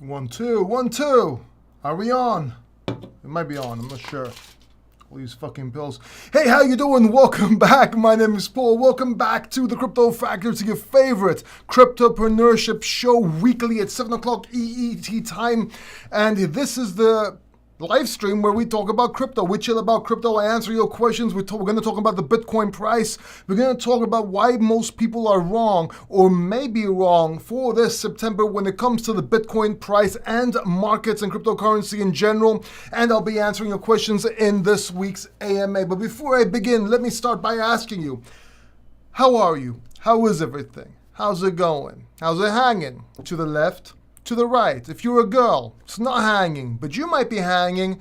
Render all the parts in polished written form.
1, 2, 1, 2. Are we on? It might be on, I'm not sure. All these fucking bills. Hey, how you doing? Welcome back. My name is Paul. Welcome back to the Crypto Factor, to your favorite cryptopreneurship show weekly at 7 o'clock EET time. And this is the live stream where we talk about crypto. We chill about crypto. I answer your questions. We're going to talk about the Bitcoin price. We're going to talk about why most people are wrong or may be wrong for this September when it comes to the Bitcoin price and markets and cryptocurrency in general. And I'll be answering your questions in this week's AMA. But before I begin, let me start by asking you, how are you? How is everything? How's it going? How's it hanging? To the left? To the right. If you're a girl, it's not hanging, but you might be hanging.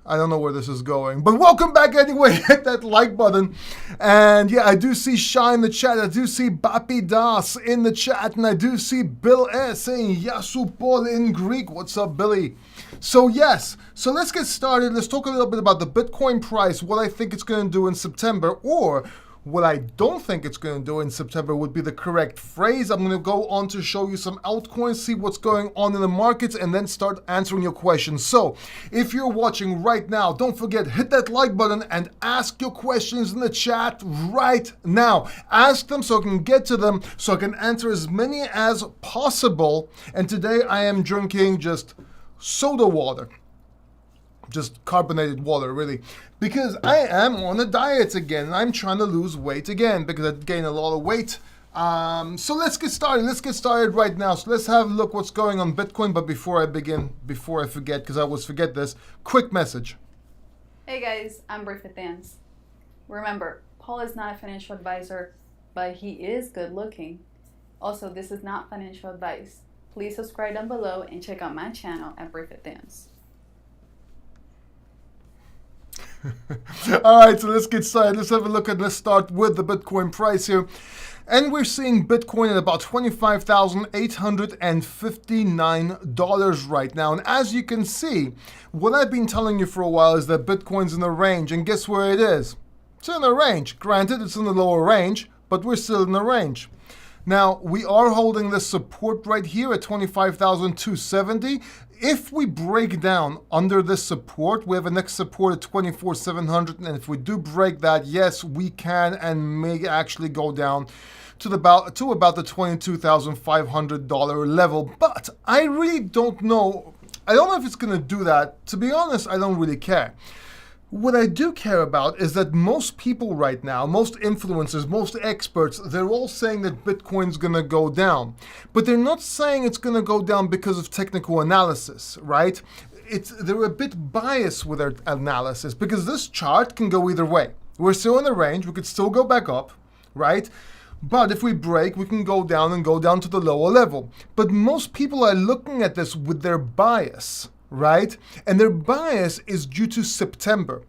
I don't know where this is going, but welcome back anyway. Hit that like button. And yeah, I do see Shai in the chat. I do see Bapi Das in the chat. And I do see Bill S saying Yasu Paul in Greek. What's up, Billy? So yes, so let's get started. Let's talk a little bit about the Bitcoin price, what I think it's going to do in September, or what I don't think it's going to do in September would be the correct phrase. I'm going to go on to show you some altcoins, see what's going on in the markets, and then start answering your questions. So if you're watching right now, don't forget, hit that like button and ask your questions in the chat right now. Ask them so I can get to them, so I can answer as many as possible. And today I am drinking just soda water. Just carbonated water, really, because I am on a diet again, and I'm trying to lose weight again because I gained a lot of weight. So let's get started. Let's get started right now. So let's have a look what's going on Bitcoin. But before I begin, before I forget, because I always forget this, quick message. Hey guys, I'm Briefit Dance. Remember, Paul is not a financial advisor, but he is good looking. Also, this is not financial advice. Please subscribe down below and check out my channel at Briefit Dance. All right, so let's get started. Let's have a look let's start with the Bitcoin price here. And we're seeing Bitcoin at about $25,859 right now. And as you can see, what I've been telling you for a while is that Bitcoin's in a range. And guess where it is? It's in a range. Granted, it's in the lower range, but we're still in the range. Now, we are holding this support right here at 25,270. If we break down under this support, we have a next support at 24,700. And if we do break that, yes, we can and may actually go down to about the $22,500 level. But I really don't know. I don't know if it's going to do that. To be honest, I don't really care. What I do care about is that most people right now, most influencers, most experts, they're all saying that Bitcoin's going to go down. But they're not saying it's going to go down because of technical analysis, right? They're a bit biased with their analysis because this chart can go either way. We're still in the range. We could still go back up, right? But if we break, we can go down and go down to the lower level. But most people are looking at this with their bias, right? And their bias is due to September.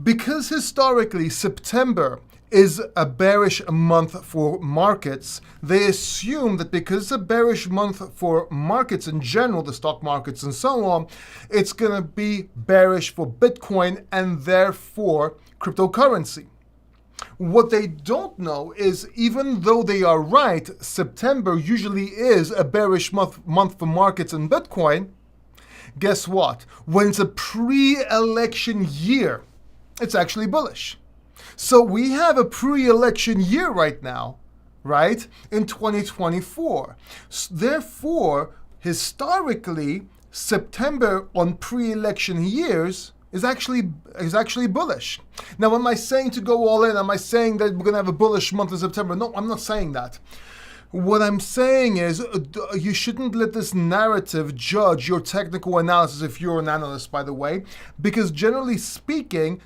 Because historically, September is a bearish month for markets, they assume that because it's a bearish month for markets in general, the stock markets and so on, it's going to be bearish for Bitcoin and therefore cryptocurrency. What they don't know is, even though they are right, September usually is a bearish month for markets and Bitcoin. Guess what? When it's a pre-election year, it's actually bullish. So we have a pre-election year right now, right, in 2024. Therefore, historically, September on pre-election years is actually bullish. Now, am I saying to go all in? Am I saying that we're going to have a bullish month in September? No, I'm not saying that. What I'm saying is you shouldn't let this narrative judge your technical analysis if you're an analyst, by the way, because generally speaking,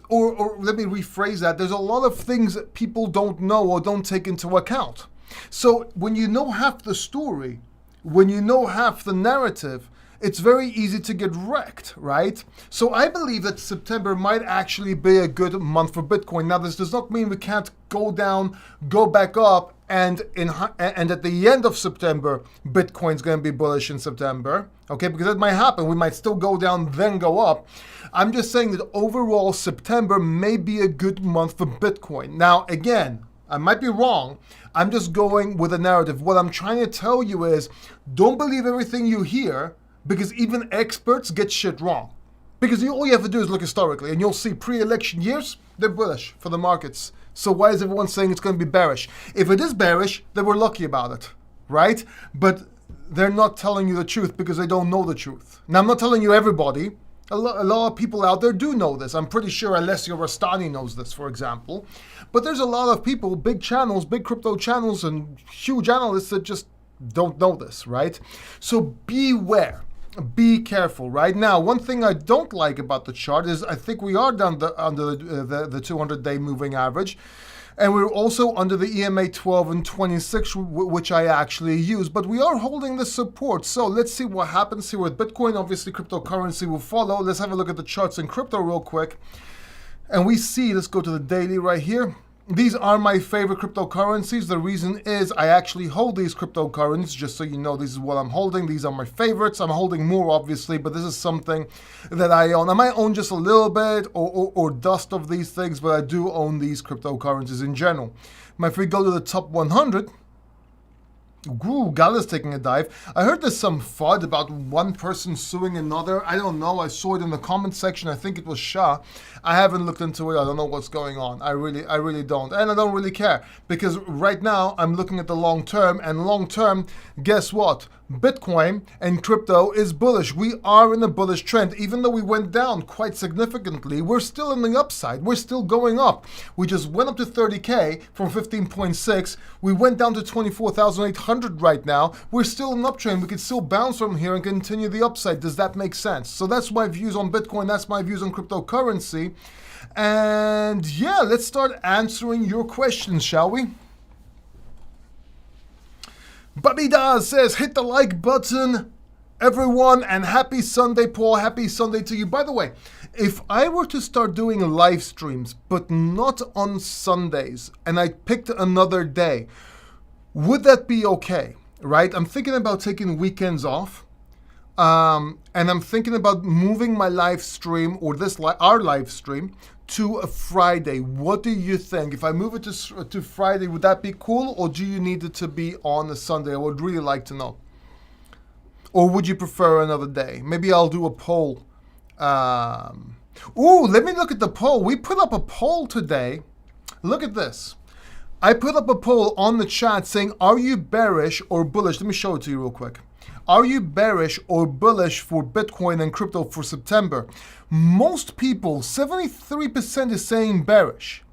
or let me rephrase that, there's a lot of things that people don't know or don't take into account. So when you know half the story, when you know half the narrative, it's very easy to get wrecked, right? So I believe that September might actually be a good month for Bitcoin. Now, this does not mean we can't go down, go back up, and at the end of September, Bitcoin's going to be bullish in September, okay? Because that might happen. We might still go down, then go up. I'm just saying that overall, September may be a good month for Bitcoin. Now, again, I might be wrong. I'm just going with a narrative. What I'm trying to tell you is, don't believe everything you hear, because even experts get shit wrong. Because all you have to do is look historically, and you'll see pre-election years, they're bullish for the markets. So why is everyone saying it's going to be bearish? If it is bearish, then we're lucky about it, right? But they're not telling you the truth because they don't know the truth. Now, I'm not telling you everybody. A lot of people out there do know this. I'm pretty sure Alessio Rastani knows this, for example. But there's a lot of people, big channels, big crypto channels, and huge analysts that just don't know this, right? So beware. Be careful. Right now, one thing I don't like about the chart is I think we are down under the 200-day moving average. And we're also under the EMA 12 and 26, which I actually use. But we are holding the support. So let's see what happens here with Bitcoin. Obviously, cryptocurrency will follow. Let's have a look at the charts in crypto real quick. And we see, let's go to the daily right here. These are my favorite cryptocurrencies. The reason is I actually hold these cryptocurrencies, just so you know, this is what I'm holding. These are my favorites. I'm holding more, obviously, but this is something that I own. I might own just a little bit or dust of these things, but I do own these cryptocurrencies in general. If we go to the top 100, ooh, Gala's taking a dive. I heard there's some FUD about one person suing another. I don't know. I saw it in the comment section. I think it was Shah. I haven't looked into it. I don't know what's going on. I really don't. And I don't really care, because right now I'm looking at the long term, and long term, guess what? Bitcoin and crypto is bullish. We are in a bullish trend. Even though we went down quite significantly, we're still in the upside. We're still going up. We just went up to 30K from 15.6. We went down to 24,800 right now. We're still in an uptrend. We could still bounce from here and continue the upside. Does that make sense? So that's my views on Bitcoin. That's my views on cryptocurrency. And yeah, let's start answering your questions, shall we? Bobby Daz says, hit the like button, everyone, and happy Sunday, Paul. Happy Sunday to you. By the way, if I were to start doing live streams, but not on Sundays, and I picked another day, would that be okay, right? I'm thinking about taking weekends off, and I'm thinking about moving my live stream, or our live stream, to a Friday. What do you think? If I move it to Friday, would that be cool, or do you need it to be on a Sunday? I would really like to know. Or would you prefer another day? Maybe I'll do a poll. Ooh, let me look at the poll. We put up a poll today. Look at this. I put up a poll on the chat saying, are you bearish or bullish? Let me show it to you real quick. Are you bearish or bullish for Bitcoin and crypto for September? Most people, 73% is saying bearish,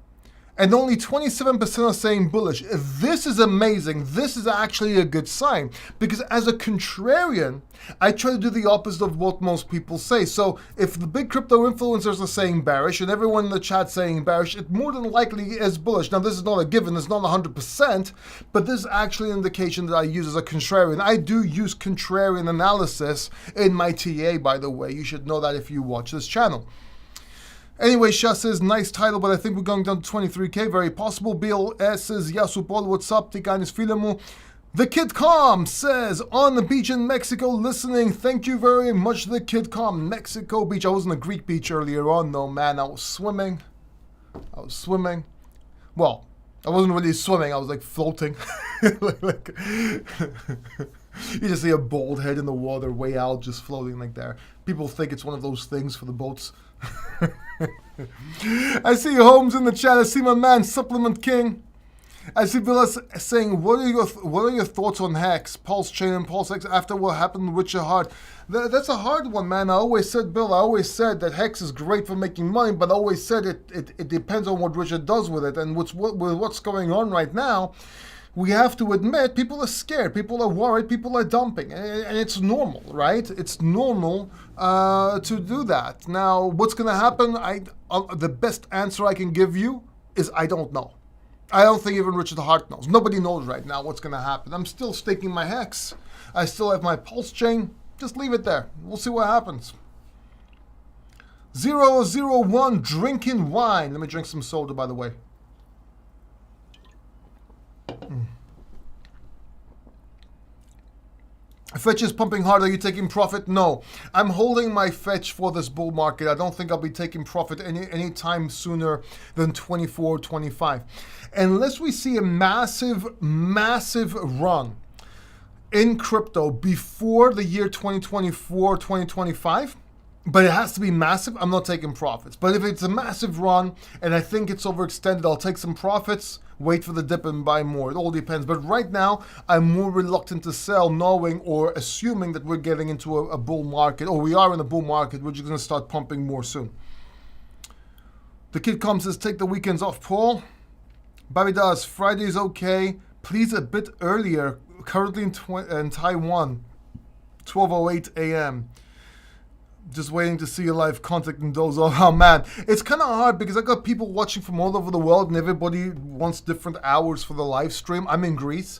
and only 27% are saying bullish. This is amazing. This is actually a good sign, because as a contrarian, I try to do the opposite of what most people say. So if the big crypto influencers are saying bearish and everyone in the chat saying bearish, it more than likely is bullish. Now, this is not a given. It's not 100%, but this is actually an indication that I use as a contrarian. I do use contrarian analysis in my TA, by the way. You should know that if you watch this channel. Anyway, Shah says, nice title, but I think we're going down to 23K. Very possible. BLS says, Yasupol, what's up? Tikanis Filemu. The Kid Calm says, on the beach in Mexico, listening. Thank you very much, The Kid Calm. Mexico Beach. I was on a Greek beach earlier on, though, man. I was swimming. Well, I wasn't really swimming. I was, like, floating. You just see a bald head in the water way out, just floating like there. People think it's one of those things for the boats. I see Holmes in the chat. I see my man Supplement King. I see Villas saying, what are your thoughts on Hex, Pulse Chain, and Pulse X after what happened with Richard Hart? That's a hard one, man. I always said that Hex is great for making money, but I always said it depends on what Richard does with it. And with what's going on right now, we have to admit people are scared, people are worried, people are dumping, and it's normal, right? It's normal to do that. Now, what's going to happen? The best answer I can give you is I don't know. I don't think even Richard Hart knows. Nobody knows right now what's going to happen. I'm still staking my Hex. I still have my Pulse Chain. Just leave it there. We'll see what happens. 001 drinking wine. Let me drink some soda, by the way. Fetch is pumping hard. Are you taking profit? No. I'm holding my fetch for this bull market. I don't think I'll be taking profit any time sooner than 24, 25. Unless we see a massive run in crypto before the year 2024, 2025, but it has to be massive, I'm not taking profits. But if it's a massive run and I think it's overextended, I'll take some profits, wait for the dip and buy more. It all depends. But right now, I'm more reluctant to sell, knowing or assuming that we're getting into a bull market, or we are in a bull market. We're just going to start pumping more soon. The kid comes, says, take the weekends off, Paul. Bobby does. Friday's okay. Please a bit earlier. Currently in Taiwan, 12:08 a.m. Just waiting to see your live contact and those. Oh man, it's kind of hard because I got people watching from all over the world and everybody wants different hours for the live stream. I'm in Greece,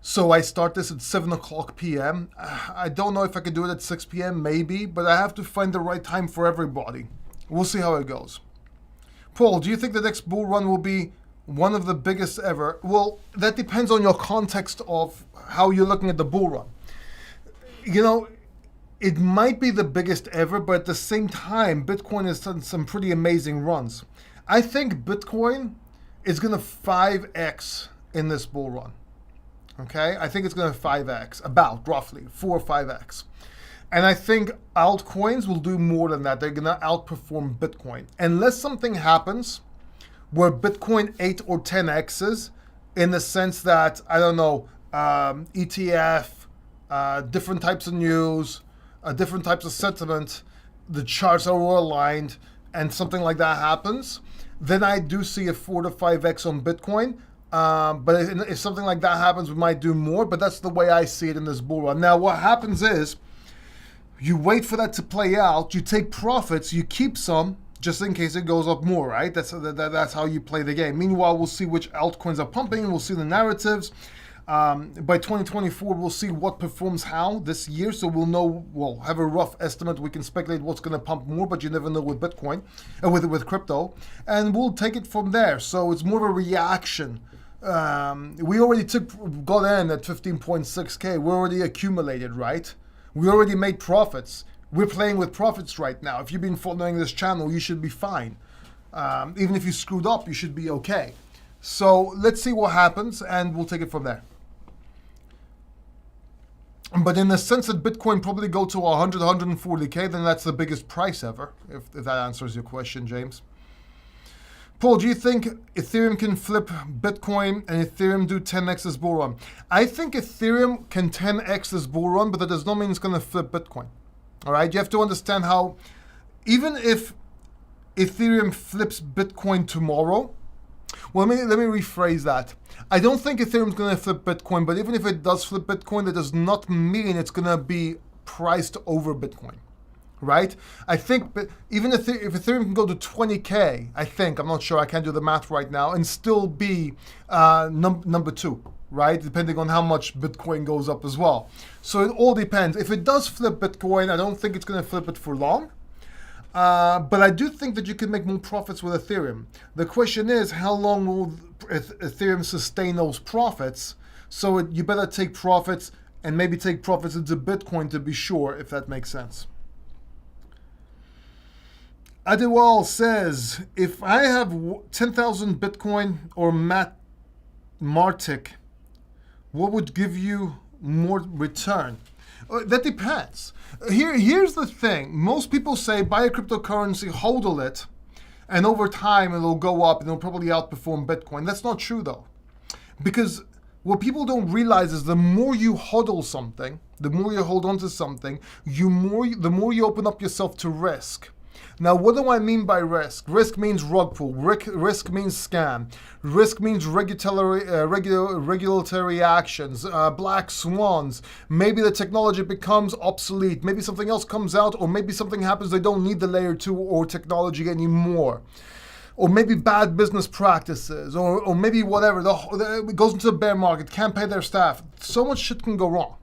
so I start this at 7:00 p.m. I don't know if I can do it at 6 p.m. maybe, but I have to find the right time for everybody. We'll see how it goes. Paul, do you think the next bull run will be one of the biggest ever? Well, that depends on your context of how you're looking at the bull run. You know, it might be the biggest ever, but at the same time, Bitcoin has done some pretty amazing runs. I think Bitcoin is going to 5x in this bull run. Okay? I think it's going to 5x, about roughly 4 or 5x. And I think altcoins will do more than that. They're going to outperform Bitcoin. Unless something happens where Bitcoin 8 or 10x's, in the sense that, I don't know, ETF, different types of news, different types of sentiment, the charts are all aligned, and something like that happens, then I do see a 4 to 5x on Bitcoin. But if something like that happens, we might do more, but that's the way I see it in this bull run. Now, what happens is, you wait for that to play out, you take profits, you keep some, just in case it goes up more, right? That's how you play the game. Meanwhile, we'll see which altcoins are pumping, we'll see the narratives. By 2024, we'll see what performs how this year, so we'll have a rough estimate. We can speculate what's going to pump more, but you never know with Bitcoin, with crypto, and we'll take it from there. So it's more of a reaction. We already got in at 15.6K. We already accumulated, right? We already made profits. We're playing with profits right now. If you've been following this channel, you should be fine. Even if you screwed up, you should be okay. So let's see what happens, and we'll take it from there. But in the sense that Bitcoin probably go to 100, 140K, then that's the biggest price ever, if that answers your question, James. Paul, do you think Ethereum can flip Bitcoin and Ethereum do 10x this bull run? I think Ethereum can 10x this bull run, but that does not mean it's going to flip Bitcoin. All right, you have to understand how, even if Ethereum flips Bitcoin tomorrow, well, let me rephrase that. I don't think Ethereum is going to flip Bitcoin, but even if it does flip Bitcoin, that does not mean it's going to be priced over Bitcoin, right? I think even if Ethereum can go to 20K, I'm not sure, I can't do the math right now, and still be number two, right? Depending on how much Bitcoin goes up as well. So it all depends. If it does flip Bitcoin, I don't think it's going to flip it for long. But I do think that you can make more profits with Ethereum. The question is, how long will Ethereum sustain those profits? So you better take profits and maybe take profits into Bitcoin to be sure, if that makes sense. Adewal says, if I have 10,000 Bitcoin or Martic, what would give you more return? That depends. Here's the thing. Most people say buy a cryptocurrency, hodl it, and over time it'll go up and it'll probably outperform Bitcoin. That's not true though. Because what people don't realize is the more you hodl something, the more you hold on to something, the more you open up yourself to risk. Now, what do I mean by risk? Risk means rug pull. Risk means scam. Risk means regulatory actions, black swans. Maybe the technology becomes obsolete. Maybe something else comes out, or maybe something happens they don't need the layer 2 or technology anymore. Or maybe bad business practices, or maybe whatever. It goes into a bear market, can't pay their staff. So much shit can go wrong.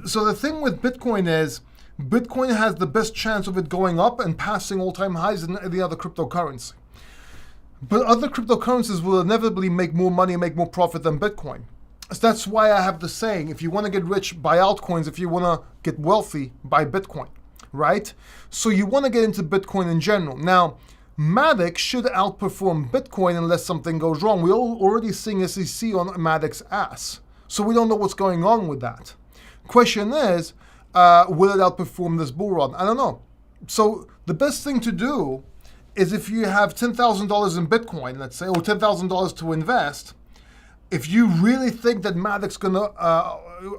So the thing with Bitcoin is, Bitcoin has the best chance of it going up and passing all-time highs than any other cryptocurrency. But other cryptocurrencies will inevitably make more money and make more profit than Bitcoin. So that's why I have the saying, if you want to get rich, buy altcoins. If you want to get wealthy, buy Bitcoin, right? So you want to get into Bitcoin in general. Now, Matic should outperform Bitcoin unless something goes wrong. We're already seeing SEC on Matic's ass. So we don't know what's going on with that. Question is, will it outperform this bull run? I don't know. So the best thing to do is if you have $10,000 in Bitcoin, let's say, or $10,000 to invest, if you really think that Matic's going to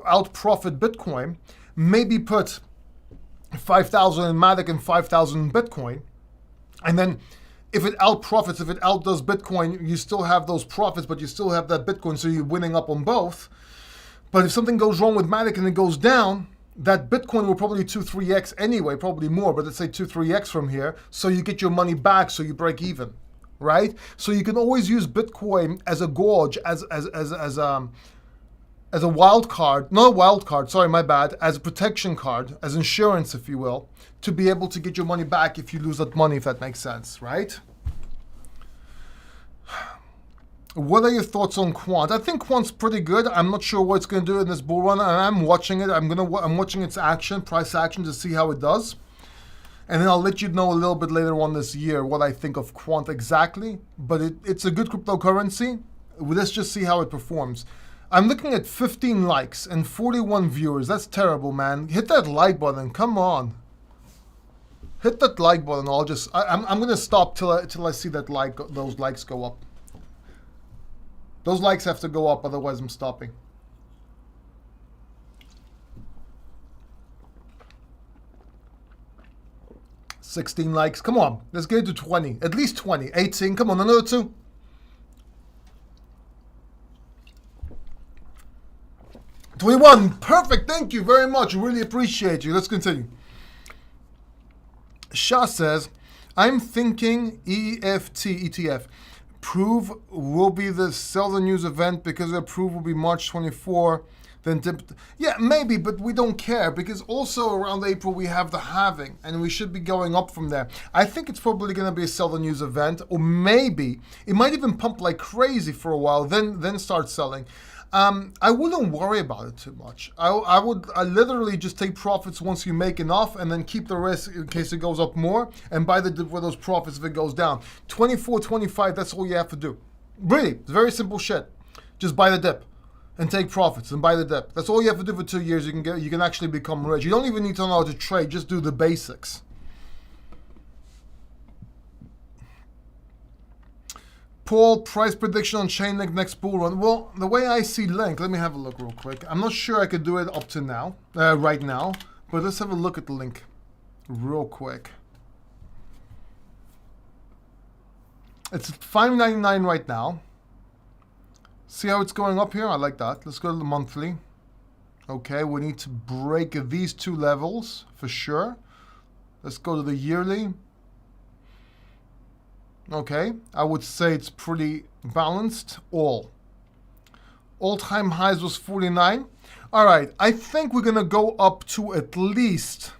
out-profit Bitcoin, maybe put 5,000 in Matic and 5,000 in Bitcoin. And then if it out-profits, if it outdoes Bitcoin, you still have those profits, but you still have that Bitcoin, so you're winning up on both. But if something goes wrong with Matic and it goes down, that Bitcoin will probably 2-3x anyway, probably more, but let's say 2-3x from here, so you get your money back, so you break even, right? So you can always use Bitcoin as a gauge, as a wild card, not a wild card, sorry, my bad, as a protection card, as insurance, if you will, to be able to get your money back if you lose that money, if that makes sense, right? What are your thoughts on Quant? I think Quant's pretty good. I'm not sure what it's going to do in this bull run. I'm watching it. I'm watching its action, price action, to see how it does. And then I'll let you know a little bit later on this year what I think of Quant exactly. But it's a good cryptocurrency. Let's just see how it performs. I'm looking at 15 likes and 41 viewers. That's terrible, man. Hit that like button. Come on. Hit that like button. I'm going to stop till I see that those likes go up. Those likes have to go up, otherwise I'm stopping. $16 likes. Come on, let's get it to 20. At least 20. 18. Come on, another 2. $21. Perfect. Thank you very much. Really appreciate you. Let's continue. Shah says, I'm thinking ETF. Prove will be the sell the news event because the prove will be March 24. Then yeah, maybe, but we don't care because also around April we have the halving and we should be going up from there. I think it's probably going to be a sell the news event, or maybe it might even pump like crazy for a while, then start selling. I wouldn't worry about it too much. I would literally just take profits once you make enough and then keep the rest in case it goes up more and buy the dip with those profits if it goes down. 24, 25, that's all you have to do. Really, it's very simple shit. Just buy the dip and take profits and buy the dip. That's all you have to do for 2 years. You can actually become rich. You don't even need to know how to trade. Just do the basics. Paul, price prediction on Chainlink next bull run. Well, the way I see Link, let me have a look real quick. I'm not sure I could do it up to now, right now, but let's have a look at the Link real quick. It's at $5.99 right now. See how it's going up here? I like that. Let's go to the monthly. Okay, we need to break these 2 levels for sure. Let's go to the yearly. Okay, I would say it's pretty balanced. All-time highs was 49. All right, I think we're going to go up to at least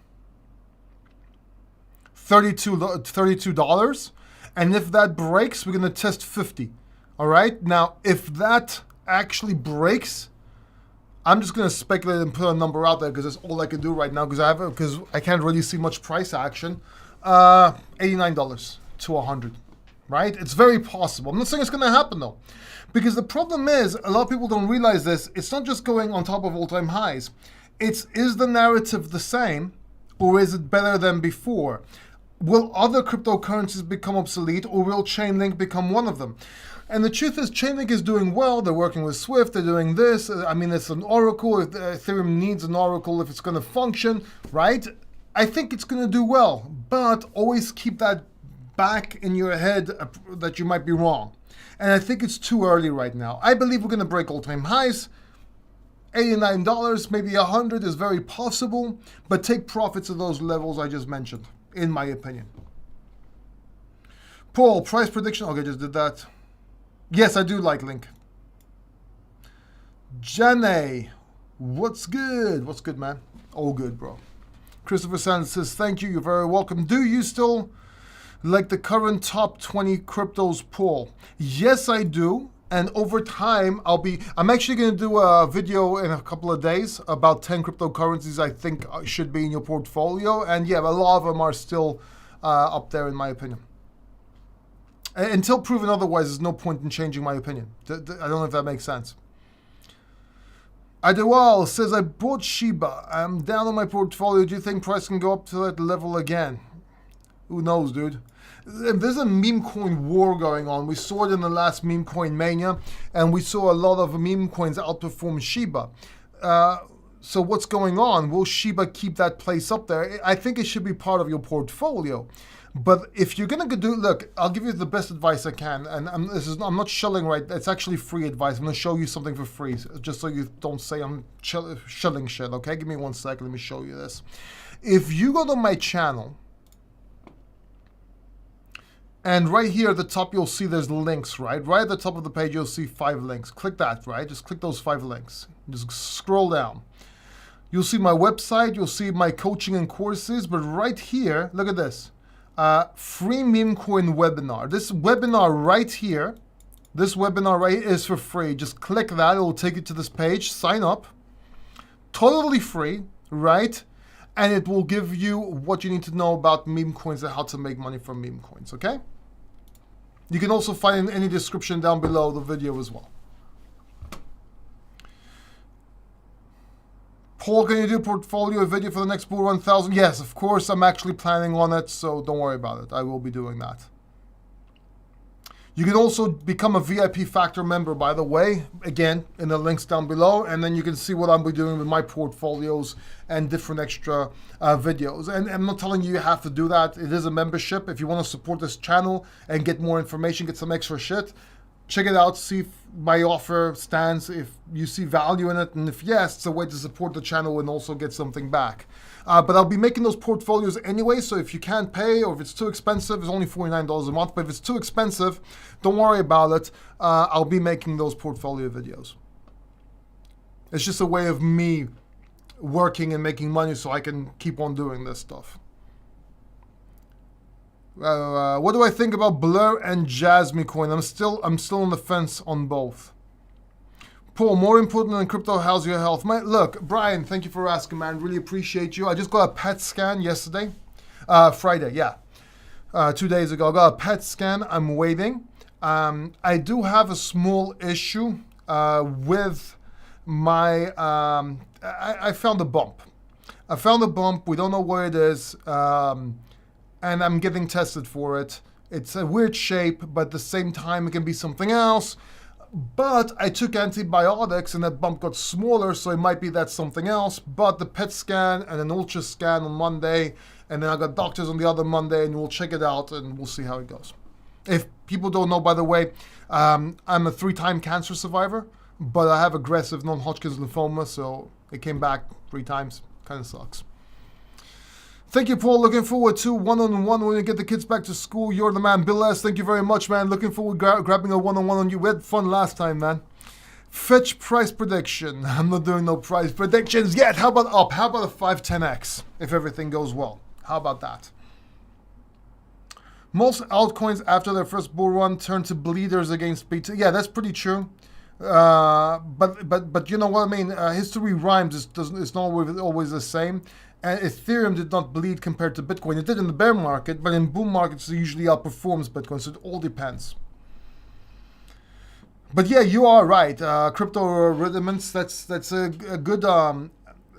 $32. And if that breaks, we're going to test 50. All right, now if that actually breaks, I'm just going to speculate and put a number out there because that's all I can do right now because I can't really see much price action. $89 to $100. Right? It's very possible. I'm not saying it's going to happen though. Because the problem is, a lot of people don't realize this, it's not just going on top of all-time highs. Is the narrative the same or is it better than before? Will other cryptocurrencies become obsolete or will Chainlink become one of them? And the truth is, Chainlink is doing well. They're working with Swift. They're doing this. I mean, it's an oracle. If Ethereum needs an oracle, if it's going to function, right? I think it's going to do well. But always keep that back in your head that you might be wrong. And I think it's too early right now. I believe we're going to break all-time highs. $89, maybe $100 is very possible, but take profits at those levels I just mentioned, in my opinion. Paul, price prediction. Okay, just did that. Yes, I do like Link. Janae, what's good? What's good, man? All good, bro. Christopher Sanders says, thank you. You're very welcome. Do you still like the current top 20 cryptos, Paul? Yes, I do. And over time, I'm actually going to do a video in a couple of days about 10 cryptocurrencies I think should be in your portfolio. And yeah, a lot of them are still up there in my opinion. Until proven otherwise, there's no point in changing my opinion. I don't know if that makes sense. Adewal says, I bought Shiba. I'm down on my portfolio. Do you think price can go up to that level again? Who knows, dude? There's a meme coin war going on. We saw it in the last meme coin mania, and we saw a lot of meme coins outperform Shiba. So what's going on? Will Shiba keep that place up there? I think it should be part of your portfolio. But if you're gonna look, I'll give you the best advice I can, and I'm not shilling, right? It's actually free advice. I'm gonna show you something for free, just so you don't say I'm shilling shit. Okay, give me 1 second. Let me show you this. If you go to my channel, and right here at the top, you'll see there's links, right? Right at the top of the page, you'll see 5 links. Click that, right? Just click those 5 links. Just scroll down. You'll see my website. You'll see my coaching and courses. But right here, look at this. Free meme coin webinar. This webinar right here is for free. Just click that. It will take you to this page. Sign up. Totally free, right? And it will give you what you need to know about meme coins and how to make money from meme coins, okay? You can also find in any description down below the video as well. Paul, can you do a portfolio video for the next Bull Run 1000? Yes, of course, I'm actually planning on it, so don't worry about it. I will be doing that. You can also become a VIP Factor member, by the way, again, in the links down below, and then you can see what I'll be doing with my portfolios and different extra videos. And I'm not telling you have to do that. It is a membership. If you want to support this channel and get more information, get some extra shit, check it out, see if my offer stands, if you see value in it, and if yes, it's a way to support the channel and also get something back. But I'll be making those portfolios anyway, so if you can't pay or if it's too expensive, it's only $49 a month, but if it's too expensive, don't worry about it. I'll be making those portfolio videos. It's just a way of me working and making money so I can keep on doing this stuff. What do I think about Blur and Jasmine Coin? I'm still on the fence on both. Paul, more important than crypto, how's your health? Look, Brian, thank you for asking, man. Really appreciate you. I just got a PET scan yesterday. Friday, yeah. 2 days ago. I got a PET scan. I'm waiting. I do have a small issue with my... I found a bump. I found a bump. We don't know where it is. And I'm getting tested for it. It's a weird shape, but at the same time, it can be something else. But I took antibiotics and that bump got smaller, so it might be that's something else. But the PET scan and an ultra scan on Monday, and then I got doctors on the other Monday, and we'll check it out and we'll see how it goes. If people don't know, by the way, I'm a 3-time cancer survivor, but I have aggressive non-Hodgkin's lymphoma, so it came back 3 times. Kind of sucks. Thank you, Paul. Looking forward to one-on-one when we get the kids back to school. You're the man. Bill S., thank you very much, man. Looking forward to grabbing a one-on-one on you. We had fun last time, man. Fetch price prediction. I'm not doing no price predictions yet. How about up? How about a 5-10x if everything goes well? How about that? Most altcoins after their first bull run turn to bleeders against BTCC. Yeah, that's pretty true. But you know what I mean? History rhymes. It's not always the same. And Ethereum did not bleed compared to Bitcoin. It did in the bear market, but in boom markets, it usually outperforms Bitcoin. So it all depends. But yeah, you are right. Crypto rudiments. That's a good.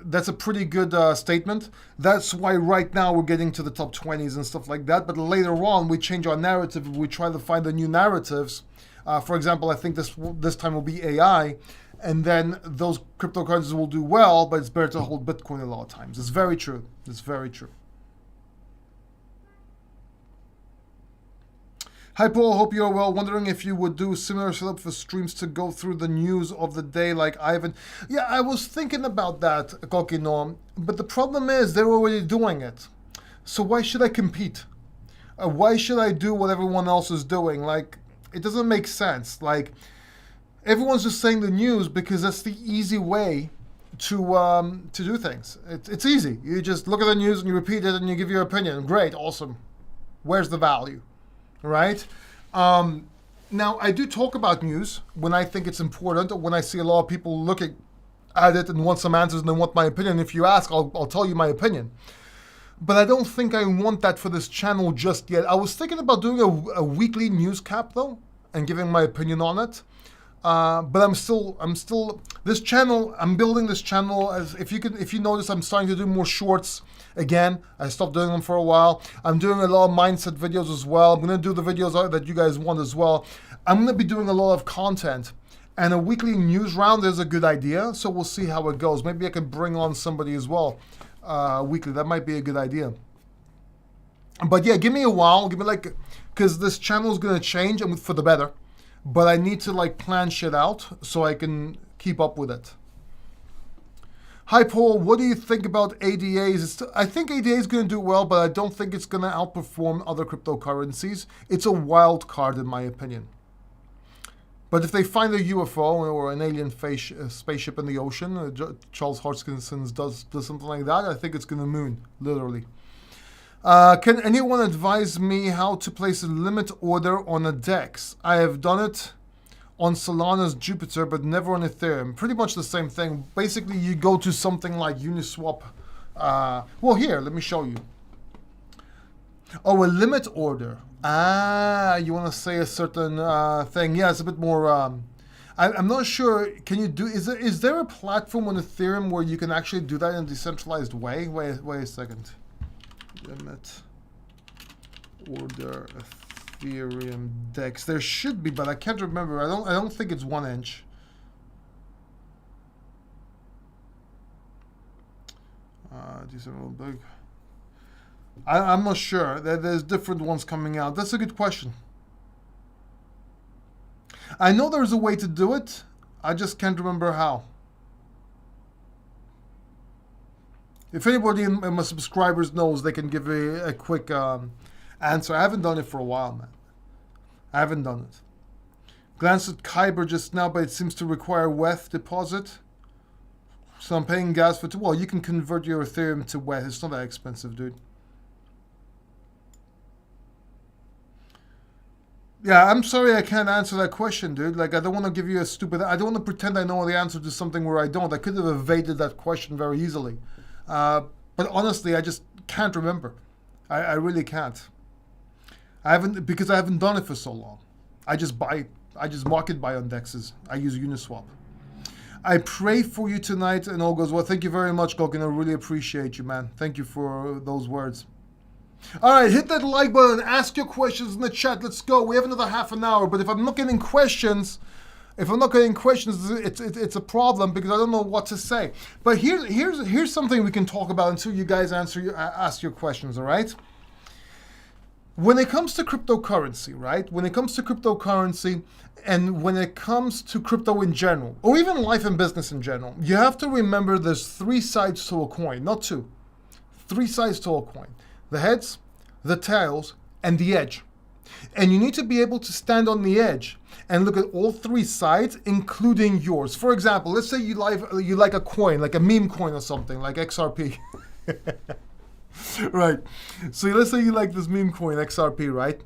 That's a pretty good statement. That's why right now we're getting to the top 20s and stuff like that. But later on, we change our narrative. We try to find the new narratives. For example, I think this time will be AI. And then those cryptocurrencies will do well, but it's better to hold Bitcoin a lot of times. It's very true. It's very true. Hi, Paul. Hope you're well. Wondering if you would do similar setup for streams to go through the news of the day like Ivan. Yeah, I was thinking about that, Kokino. But the problem is they're already doing it. So why should I compete? Why should I do what everyone else is doing? Like, it doesn't make sense. Like... Everyone's just saying the news because that's the easy way to do things. It's easy. You just look at the news and you repeat it and you give your opinion. Great, awesome. Where's the value, right? Now, I do talk about news when I think it's important, or when I see a lot of people looking at it and want some answers and they want my opinion. If you ask, I'll tell you my opinion. But I don't think I want that for this channel just yet. I was thinking about doing a weekly news cap though, and giving my opinion on it. But I'm still this channel. I'm building this channel as if you notice, I'm starting to do more shorts again. I stopped doing them for a while. I'm doing a lot of mindset videos as well. I'm gonna do the videos that you guys want as well. I'm gonna be doing a lot of content, and a weekly news round is a good idea. So we'll see how it goes. Maybe I can bring on somebody as well weekly. That might be a good idea. But yeah, give me a while. Give me because this channel is gonna change and for the better. But I need to plan shit out so I can keep up with it. Hi Paul, what do you think about ADAs? I think ADA is going to do well, but I don't think it's going to outperform other cryptocurrencies. It's a wild card in my opinion. But if they find a UFO or an alien spaceship in the ocean, Charles Hodgkinson does something like that, I think it's going to moon, literally. Can anyone advise me how to place a limit order on a DEX? I have done it on Solana's Jupiter, but never on Ethereum. Pretty much the same thing. Basically, you go to something like Uniswap. Well, here, let me show you. Oh, a limit order. You want to say a certain thing. Yeah, it's a bit more... I'm not sure. Can you do... Is there a platform on Ethereum where you can actually do that in a decentralized way? Wait a second. Limit order Ethereum DEX. There should be, but I can't remember. I don't think it's 1 inch. These are all big. I'm not sure. There's different ones coming out. That's a good question. I know there's a way to do it. I just can't remember how. If anybody in my subscribers knows, they can give a quick answer. I haven't done it for a while, man. I haven't done it. Glanced at Kyber just now, but it seems to require WETH deposit. So I'm paying gas for... Well, you can convert your Ethereum to WETH. It's not that expensive, dude. Yeah, I'm sorry I can't answer that question, dude. I don't want to give you a stupid... I don't want to pretend I know the answer to something where I don't. I could have evaded that question very easily. But honestly, I just can't remember. I really can't. Because I haven't done it for so long. I just market buy on DEXs. I use Uniswap. I pray for you tonight and all goes well. Thank you very much, Gokin. I really appreciate you, man. Thank you for those words. All right, hit that like button. Ask your questions in the chat. Let's go. We have another half an hour. But if I'm not getting questions... it's a problem because I don't know what to say. But here's something we can talk about until you guys ask your questions, all right? When it comes to cryptocurrency, right? When it comes to cryptocurrency and when it comes to crypto in general, or even life and business in general, you have to remember there's 3 sides to a coin, not 2. 3 sides to a coin. The heads, the tails, and the edge. And you need to be able to stand on the edge and look at all 3 sides, including yours. For example, let's say you like a coin, like a meme coin or something, like XRP. Right. So let's say you like this meme coin, XRP, right?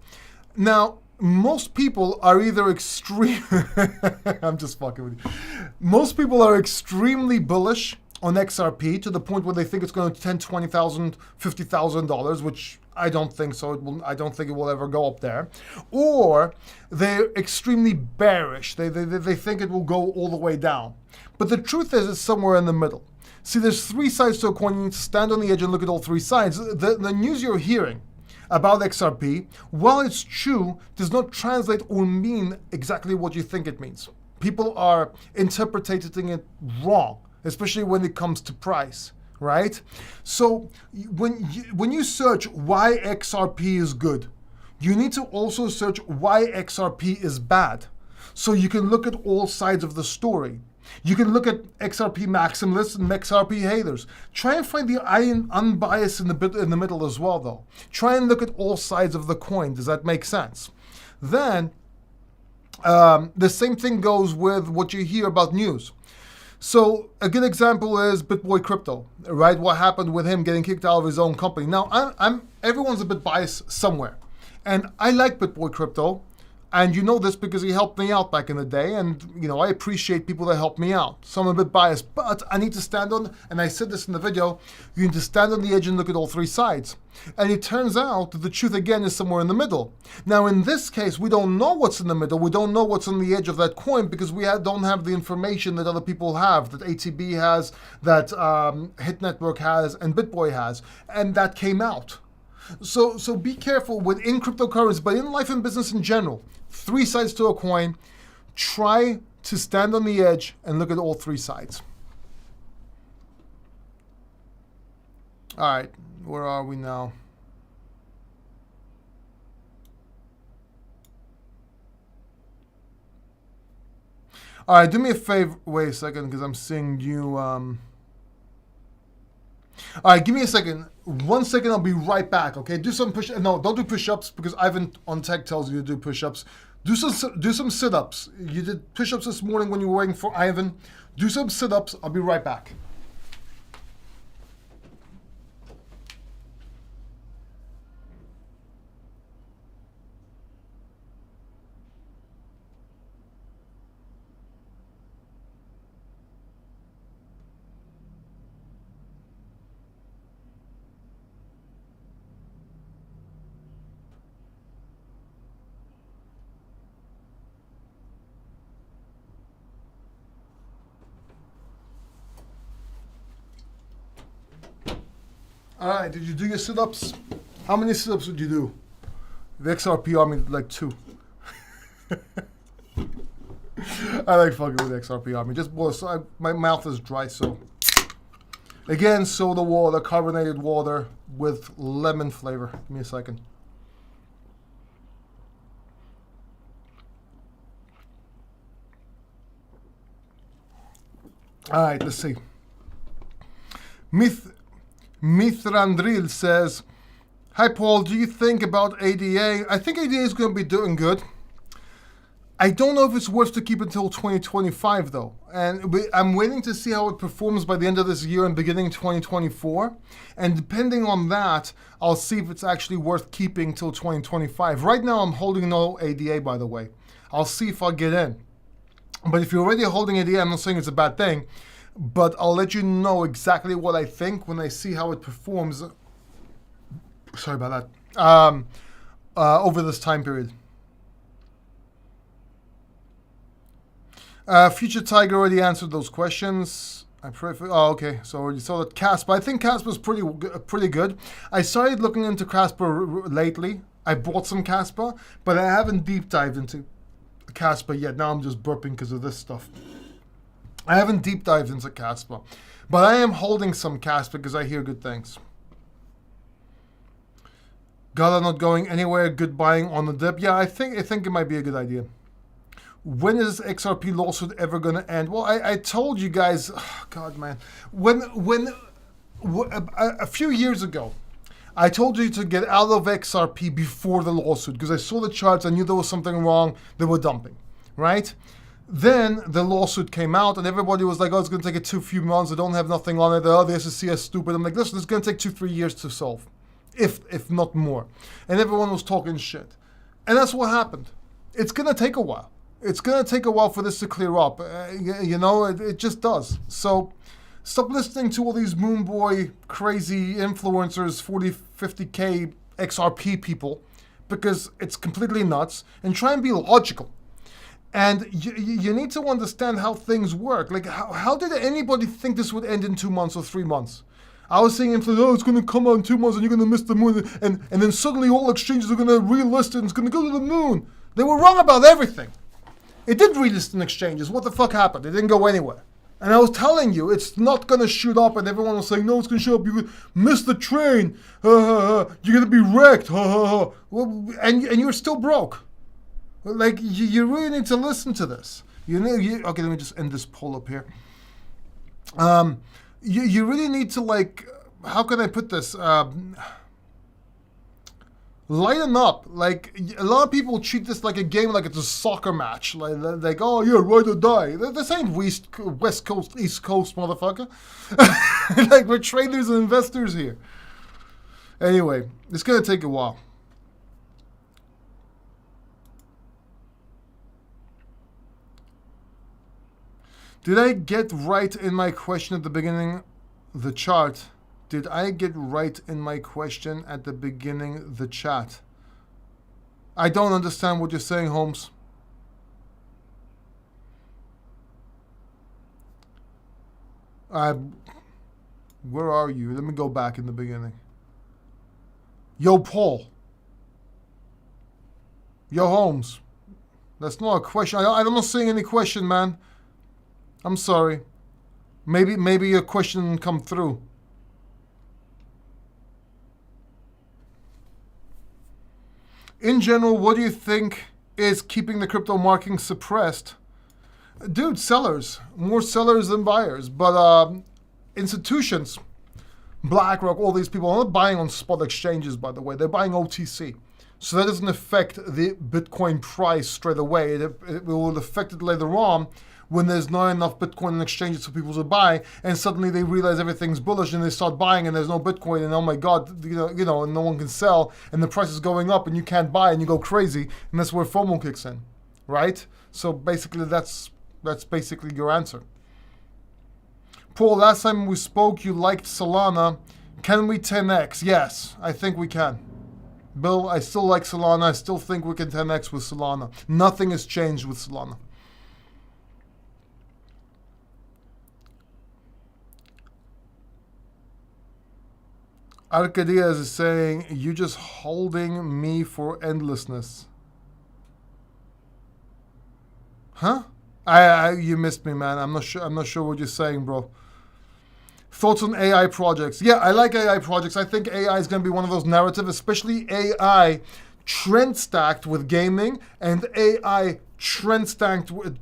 Now, most people are either extreme... I'm just fucking with you. Most people are extremely bullish on XRP to the point where they think it's going to $10,000, $20,000, $50,000, which I don't think so. I don't think it will ever go up there. Or they're extremely bearish. They think it will go all the way down. But the truth is, it's somewhere in the middle. See, there's 3 sides to a coin. You need to stand on the edge and look at all 3 sides. The news you're hearing about XRP, while it's true, does not translate or mean exactly what you think it means. People are interpreting it wrong, especially when it comes to price, right? So when you search why XRP is good, you need to also search why XRP is bad. So you can look at all sides of the story. You can look at XRP maximalists and XRP haters. Try and find the unbiased in the middle as well, though. Try and look at all sides of the coin. Does that make sense? Then, the same thing goes with what you hear about news. So a good example is BitBoy Crypto, right? What happened with him getting kicked out of his own company. Now, everyone's a bit biased somewhere. And I like BitBoy Crypto. And you know this because he helped me out back in the day, and I appreciate people that help me out. So I'm a bit biased, but I need to stand on, and I said this in the video, you need to stand on the edge and look at all three sides. And it turns out that the truth again is somewhere in the middle. Now in this case, we don't know what's in the middle, we don't know what's on the edge of that coin because we don't have the information that other people have, that ATB has, that Hit Network has, and BitBoy has, and that came out. So be careful in cryptocurrency, but in life and business in general. Three sides to a coin. Try to stand on the edge and look at all three sides. All right, where are we now? All right, do me a favor. Wait a second, because I'm seeing you. All right, give me a second. 1 second, I'll be right back, okay? Do some no, don't do push-ups because Ivan on tech tells you to do push-ups. Do some sit-ups. You did push-ups this morning when you were waiting for Ivan. Do some sit-ups. I'll be right back. All right, did you do your sit-ups? How many sit-ups did you do? The XRP army did like 2. I like fucking with the XRP army. Just my mouth is dry, so. Again, soda water, carbonated water with lemon flavor. Give me a second. All right, let's see. Mithrandril says, hi Paul, do you think about ADA? I think ADA is going to be doing good. I don't know if it's worth to keep until 2025 though. And I'm waiting to see how it performs by the end of this year and beginning 2024. And depending on that, I'll see if it's actually worth keeping till 2025. Right now I'm holding no ADA, by the way. I'll see if I'll get in. But if you're already holding ADA, I'm not saying it's a bad thing. But I'll let you know exactly what I think when I see how it performs. Sorry about that. Over this time period. Future Tiger already answered those questions. I pray for. Oh, okay. So already saw that Casper. I think Casper's pretty good. I started looking into Casper lately. I bought some Casper, but I haven't deep dived into Casper yet. Now I'm just burping because of this stuff. I haven't deep dived into Casper, but I am holding some Casper because I hear good things. Gala not going anywhere. Good buying on the dip. Yeah, I think it might be a good idea. When is XRP lawsuit ever going to end? Well, I told you guys. Oh, God, man. A few years ago, I told you to get out of XRP before the lawsuit because I saw the charts. I knew there was something wrong. They were dumping, right? Then the lawsuit came out and everybody was like, oh, it's going to take a few months. They don't have nothing on it. Oh, the SEC is stupid. I'm like, listen, it's going to take 2-3 years to solve, if not more. And everyone was talking shit. And that's what happened. It's going to take a while. It's going to take a while for this to clear up. It just does. So stop listening to all these moon boy crazy influencers, 40, 50K XRP people, because it's completely nuts. And try and be logical. And you need to understand how things work. Like, how did anybody think this would end in 2 months or 3 months? I was saying, oh, it's going to come out in 2 months and you're going to miss the moon. And then suddenly all exchanges are going to relist it and it's going to go to the moon. They were wrong about everything. It did relist in exchanges. What the fuck happened? It didn't go anywhere. And I was telling you, it's not going to shoot up. And everyone was saying, no, it's going to shoot up. You miss the train. You're going to be wrecked. Well, and you're still broke. Like, you really need to listen to this. Okay, let me just end this poll up here. You really need to, like, how can I put this? Lighten up. Like, a lot of people treat this like a game, like it's a soccer match. Like oh, yeah, ride or die. This ain't West Coast, East Coast, motherfucker. Like, we're traders and investors here. Anyway, it's going to take a while. Did I get right in my question at the beginning? The chart. Did I get right in my question at the beginning? The chat. I don't understand what you're saying, Holmes. Where are you? Let me go back in the beginning. Yo, Paul. Yo, Holmes. That's not a question. I'm not seeing any question, man. I'm sorry. Maybe your question didn't come through. In general, what do you think is keeping the crypto market suppressed? Dude, sellers. More sellers than buyers. But institutions, BlackRock, all these people are not buying on spot exchanges, by the way. They're buying OTC. So that doesn't affect the Bitcoin price straight away. It will affect it later on when there's not enough Bitcoin in exchanges for people to buy, and suddenly they realize everything's bullish and they start buying and there's no Bitcoin and oh my God, and no one can sell and the price is going up and you can't buy and you go crazy, and that's where FOMO kicks in, right? So basically that's basically your answer. Paul, last time we spoke, you liked Solana. Can we 10x? Yes, I think we can. Bill, I still like Solana. I still think we can 10x with Solana. Nothing has changed with Solana. Arcadias is saying, you just holding me for endlessness. Huh? You missed me, man. I'm not sure what you're saying, bro. Thoughts on AI projects? Yeah, I like AI projects. I think AI is going to be one of those narratives, especially AI trend stacked with gaming and AI trend stacked with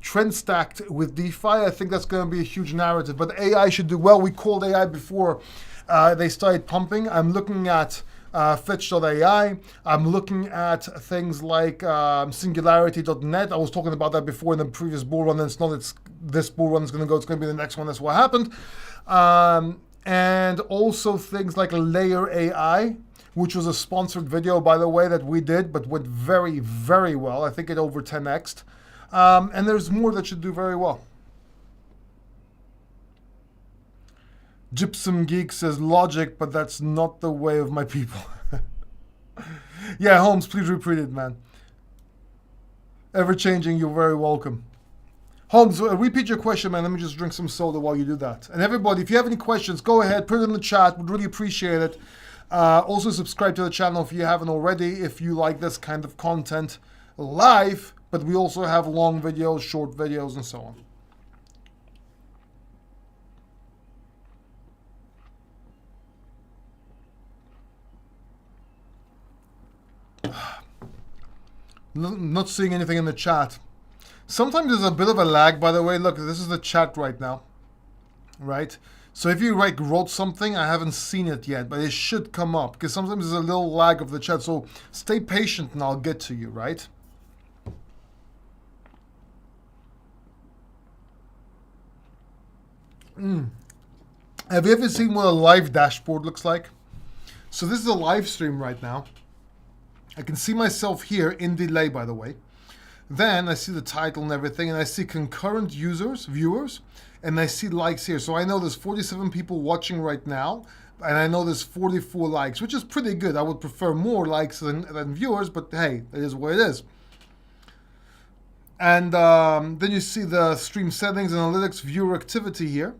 DeFi. I think that's going to be a huge narrative. But AI should do well. We called AI before they started pumping. I'm looking at Fetch.ai. I'm looking at things like Singularity.net. I was talking about that before in the previous bull run. It's not. It's this bull run is going to go. It's going to be the next one. That's what happened. And also things like Layer AI, which was a sponsored video, by the way, that we did, but went very, very well. I think it over 10x'd. And there's more that should do very well. Gypsum Geek says logic, but that's not the way of my people. Yeah, Holmes, please repeat it, man. Ever changing, you're very welcome. Holmes, repeat your question, man. Let me just drink some soda while you do that. And everybody, if you have any questions, go ahead, put it in the chat. Would really appreciate it. Also, subscribe to the channel if you haven't already, if you like this kind of content live. But we also have long videos, short videos, and so on. Not seeing anything in the chat. Sometimes there's a bit of a lag, by the way. Look, this is the chat right now, right? So if you wrote something, I haven't seen it yet, but it should come up because sometimes there's a little lag of the chat. So stay patient and I'll get to you, right? Have you ever seen what a live dashboard looks like? So this is a live stream right now. I can see myself here in delay, by the way. Then I see the title and everything, and I see concurrent viewers, and I see likes here. So I know there's 47 people watching right now, and I know there's 44 likes, which is pretty good. I would prefer more likes than viewers, but hey, it is what it is. And then you see the stream settings, analytics, viewer activity here,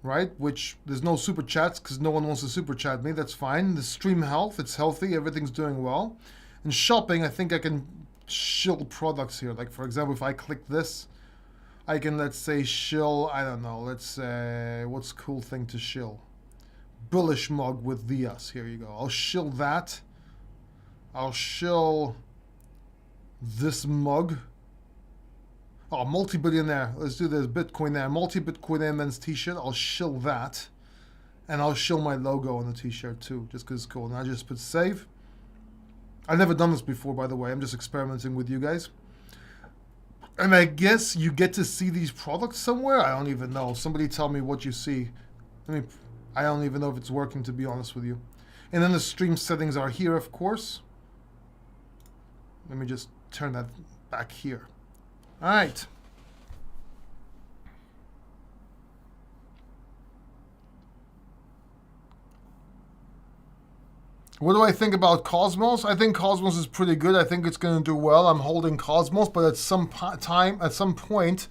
right? Which there's no super chats because no one wants to super chat me. That's fine. The stream health, it's healthy. Everything's doing well. And shopping, I think I can shill products here. Like for example, if I click this, I can, let's say, shill, I don't know, let's say, what's a cool thing to shill? Bullish mug with Diaz. Here you go. I'll shill that. I'll shill this mug. Oh, multi-billionaire. Let's do this. Bitcoin there. Multi-Bitcoin men's t-shirt. I'll shill that. And I'll shill my logo on the t-shirt too, just because it's cool. And I just put save. I've never done this before, by the way. I'm just experimenting with you guys. And I guess you get to see these products somewhere. I don't even know. Somebody tell me what you see. I don't even know if it's working, to be honest with you. And then the stream settings are here, of course. Let me just turn that back here. All right. What do I think about Cosmos? I think Cosmos is pretty good. I think it's going to do well. I'm holding Cosmos, but at some point,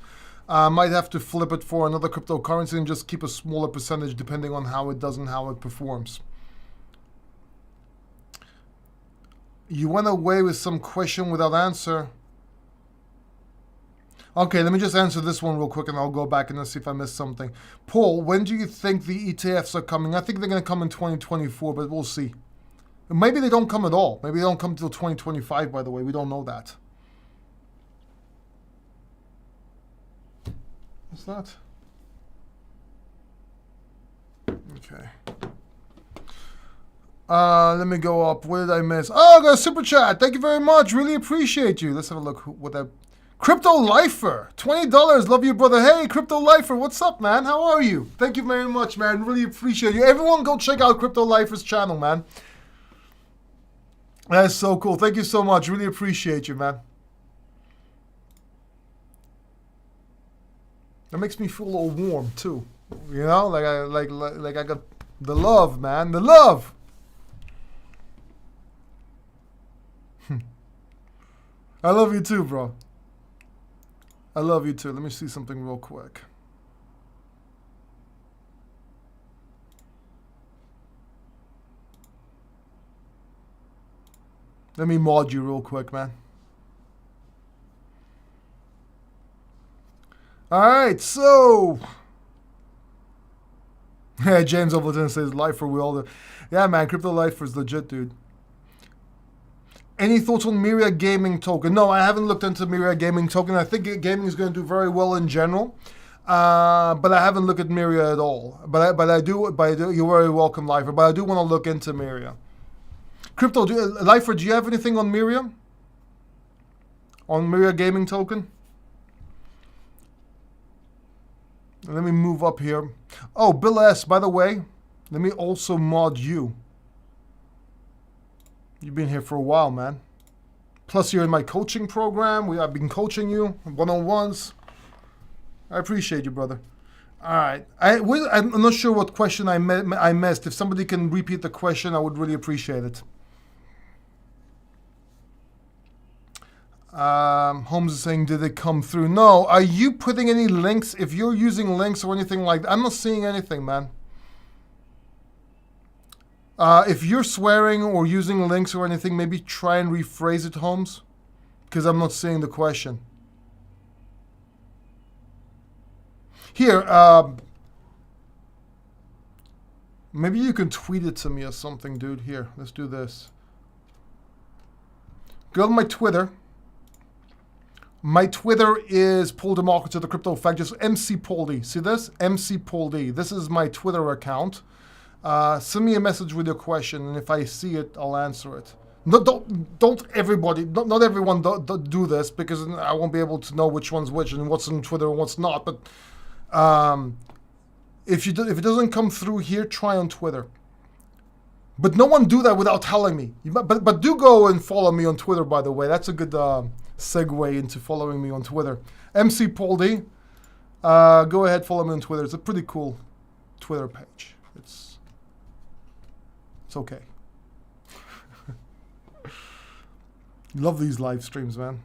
I might have to flip it for another cryptocurrency and just keep a smaller percentage depending on how it does and how it performs. You went away with some question without answer. Okay, let me just answer this one real quick and I'll go back and see if I missed something. Paul, when do you think the ETFs are coming? I think they're going to come in 2024, but we'll see. Maybe they don't come at all. Maybe they don't come until 2025, by the way. We don't know that. What's that? Okay. Let me go up. What did I miss? Oh, I got a super chat. Thank you very much. Really appreciate you. Let's have a look what that... Crypto Lifer, $20. Love you, brother. Hey, Crypto Lifer, what's up, man? How are you? Thank you very much, man. Really appreciate you. Everyone go check out Crypto Lifer's channel, man. That is so cool. Thank you so much. Really appreciate you, man. That makes me feel a little warm too. You know, like I got the love, man. The love. I love you too, bro. I love you too. Let me see something real quick. Let me mod you real quick, man. All right, so... Yeah, James Overton says, Lifer, we all do. Yeah, man, Crypto Lifer is legit, dude. Any thoughts on Myriad Gaming Token? No, I haven't looked into Myriad Gaming Token. I think gaming is going to do very well in general. But I haven't looked at Myriad at all. But I do, you're very welcome, Lifer. But I do want to look into Myriad. Crypto, Lifer, do you have anything on Myriad? On Myriad Gaming Token? Let me move up here. Oh, Bill S., by the way, let me also mod you. You've been here for a while, man. Plus, you're in my coaching program. I've been coaching you one-on-ones. I appreciate you, brother. All right. I'm not sure what question I missed. If somebody can repeat the question, I would really appreciate it. Holmes is saying, did it come through? No. Are you putting any links? If you're using links or anything like that, I'm not seeing anything, man. If you're swearing or using links or anything, maybe try and rephrase it, Holmes, because I'm not seeing the question. Here, maybe you can tweet it to me or something, dude. Here, let's do this. Go to my Twitter. My Twitter is Paul DeMarco to the Crypto Fact, just MC Paul D. See this? MC Paul D. This is my Twitter account. Send me a message with your question, and if I see it, I'll answer it. Don't everybody, not everyone do this, because I won't be able to know which one's which and what's on Twitter and what's not. But if it doesn't come through here, try on Twitter. But no one do that without telling me. But do go and follow me on Twitter, by the way. That's a good segue into following me on Twitter. MC Paul D. Go ahead, follow me on Twitter. It's a pretty cool Twitter page. It's okay. Love these live streams, man.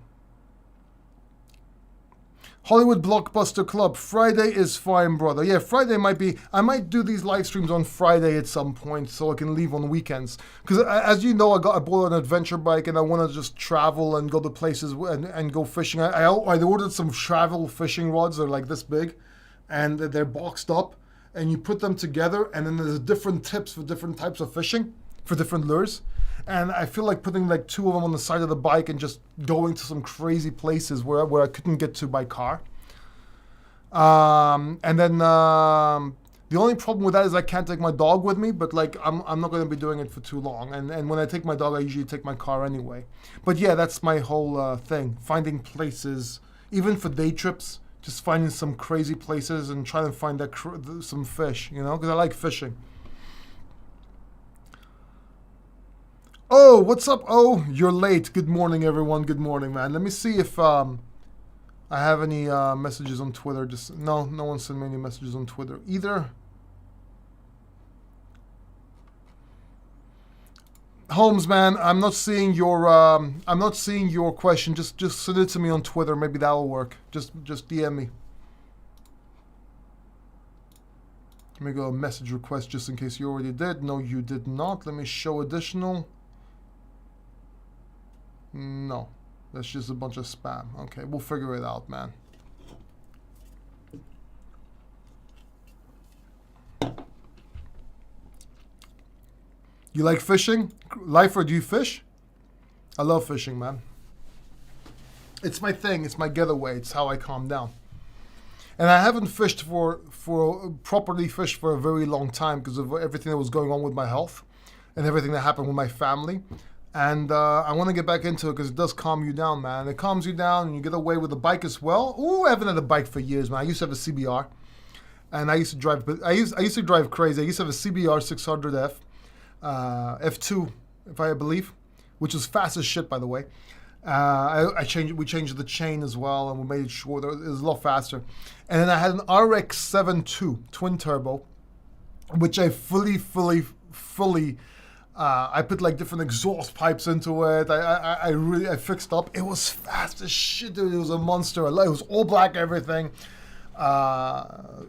Hollywood Blockbuster Club. Friday is fine, brother. Yeah, Friday might be... I might do these live streams on Friday at some point so I can leave on weekends. Because as you know, I bought an adventure bike and I want to just travel and go to places and go fishing. I ordered some travel fishing rods. They're like this big. And they're boxed up. And you put them together, and then there's different tips for different types of fishing, for different lures. And I feel like putting like 2 of them on the side of the bike and just going to some crazy places where I couldn't get to by car. And then the only problem with that is I can't take my dog with me, but like I'm not going to be doing it for too long. And when I take my dog, I usually take my car anyway. But yeah, that's my whole thing, finding places, even for day trips. Just finding some crazy places and trying to find some fish, you know, because I like fishing. Oh, what's up? Oh, you're late. Good morning, everyone. Good morning, man. Let me see if I have any messages on Twitter. No one sent me any messages on Twitter either. Holmes, man, I'm not seeing your question. Just send it to me on Twitter. Maybe that'll work. Just DM me. Let me go message request just in case you already did. No, you did not. Let me show additional. No, that's just a bunch of spam. Okay, we'll figure it out, man. You like fishing? Lifer, do you fish? I love fishing, man. It's my thing. It's my getaway. It's how I calm down. And I haven't fished properly fished for a very long time because of everything that was going on with my health and everything that happened with my family. And I want to get back into it because it does calm you down, man. It calms you down and you get away with the bike as well. Ooh, I haven't had a bike for years, man. I used to have a CBR. And I used to drive, I used to drive crazy. I used to have a CBR 600F. F2, if I believe, which was fast as shit, by the way. We changed the chain as well, and we made it shorter. It was a lot faster. And then I had an RX-7.2 twin turbo, which I fully, I put like different exhaust pipes into it. I fixed up. It was fast as shit, dude. It was a monster. It was all black, everything.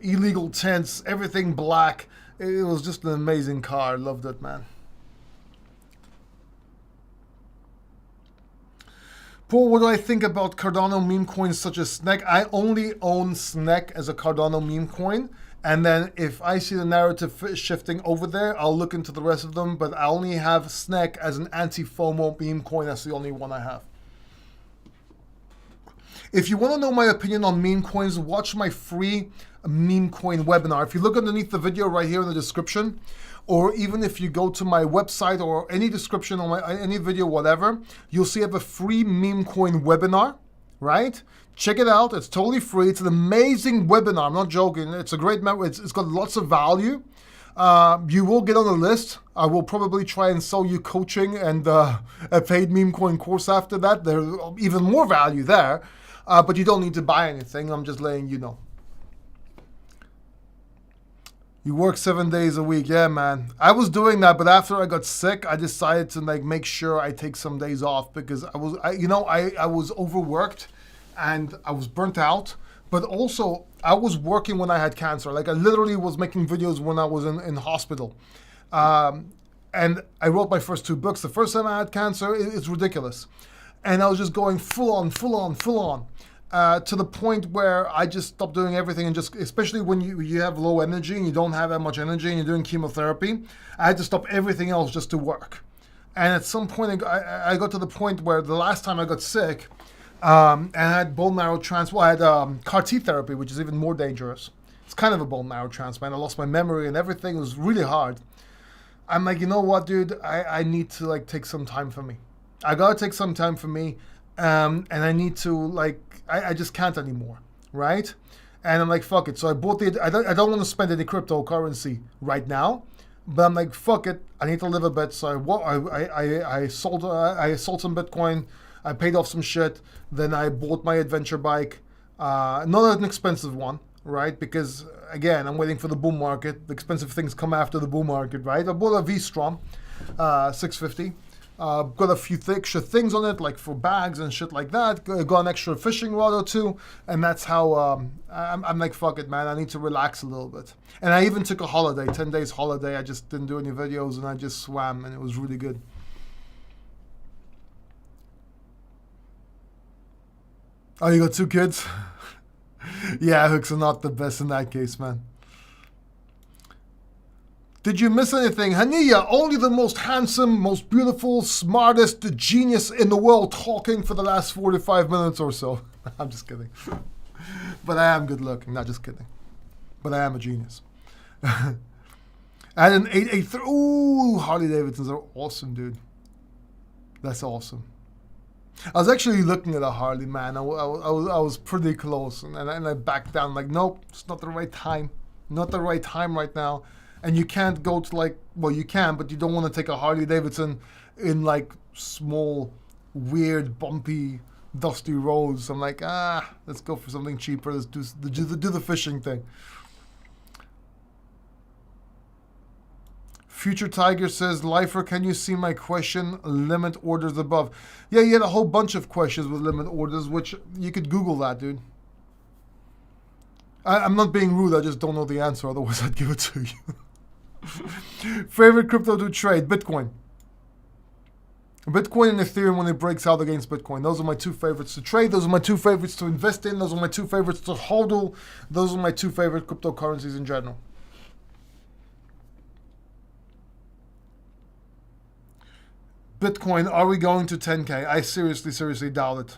Illegal tints, everything black. It was just an amazing car. I loved it, man. Paul, what do I think about Cardano meme coins such as SNEC? I only own SNEC as a Cardano meme coin. And then if I see the narrative shifting over there, I'll look into the rest of them. But I only have SNEC as an anti-FOMO meme coin. That's the only one I have. If you want to know my opinion on meme coins, watch my free meme coin webinar. If you look underneath the video right here in the description, or even if you go to my website or any description on any video, whatever, you'll see I have a free meme coin webinar, right? Check it out. It's totally free. It's an amazing webinar. I'm not joking. It's a great, it's got lots of value. You will get on the list. I will probably try and sell you coaching and a paid meme coin course after that. There's even more value there, but you don't need to buy anything. I'm just letting you know. You work 7 days a week. Yeah, man. I was doing that, but after I got sick, I decided to like make sure I take some days off because I was overworked and I was burnt out. But also, I was working when I had cancer. Like I literally was making videos when I was in hospital. And I wrote my first 2 books. The first time I had cancer, it's ridiculous. And I was just going full on. To the point where I just stopped doing everything and just, especially when you have low energy and you don't have that much energy and you're doing chemotherapy, I had to stop everything else just to work. And at some point, I got to the point where the last time I got sick, and I had bone marrow transplant, I had CAR T therapy, which is even more dangerous. It's kind of a bone marrow transplant. I lost my memory and everything. It was really hard. I'm like, you know what, dude? I need to like take some time for me. I gotta take some time for me. And I need to like, I just can't anymore, right? And I'm like, fuck it. So I bought I don't want to spend any cryptocurrency right now, but I'm like, fuck it. I need to live a bit. So I sold some Bitcoin. I paid off some shit. Then I bought my adventure bike, not an expensive one, right? Because again, I'm waiting for the bull market. The expensive things come after the bull market, right? I bought a V-Strom, 650. Got a few extra things on it, like for bags and shit like that. Got an extra fishing rod or 2, and that's how I'm like, fuck it, man. I need to relax a little bit. And I even took a holiday, 10 days holiday. I just didn't do any videos, and I just swam, and it was really good. Oh, you got 2 kids? Yeah, hooks are not the best in that case, man. Did you miss anything? Hania, only the most handsome, most beautiful, smartest genius in the world talking for the last 45 minutes or so. I'm just kidding. But I am good looking, not just kidding. But I am a genius. And an 883. Ooh, Harley Davidsons are awesome, dude. That's awesome. I was actually looking at a Harley, man. I was pretty close. And I backed down like, nope, it's not the right time. Not the right time right now. And you can't go to like, well, you can, but you don't want to take a Harley Davidson in like small, weird, bumpy, dusty roads. I'm like, let's go for something cheaper. Let's do the fishing thing. Future Tiger says, Lifer, can you see my question? Limit orders above. Yeah, you had a whole bunch of questions with limit orders, which you could Google that, dude. I'm not being rude, I just don't know the answer, otherwise I'd give it to you. Favorite crypto to trade? Bitcoin. Bitcoin and Ethereum when it breaks out against Bitcoin. Those are my two favorites to trade. Those are my two favorites to invest in. Those are my two favorites to hodl. Those are my two favorite cryptocurrencies in general. Bitcoin, are we going to 10K? I seriously doubt it.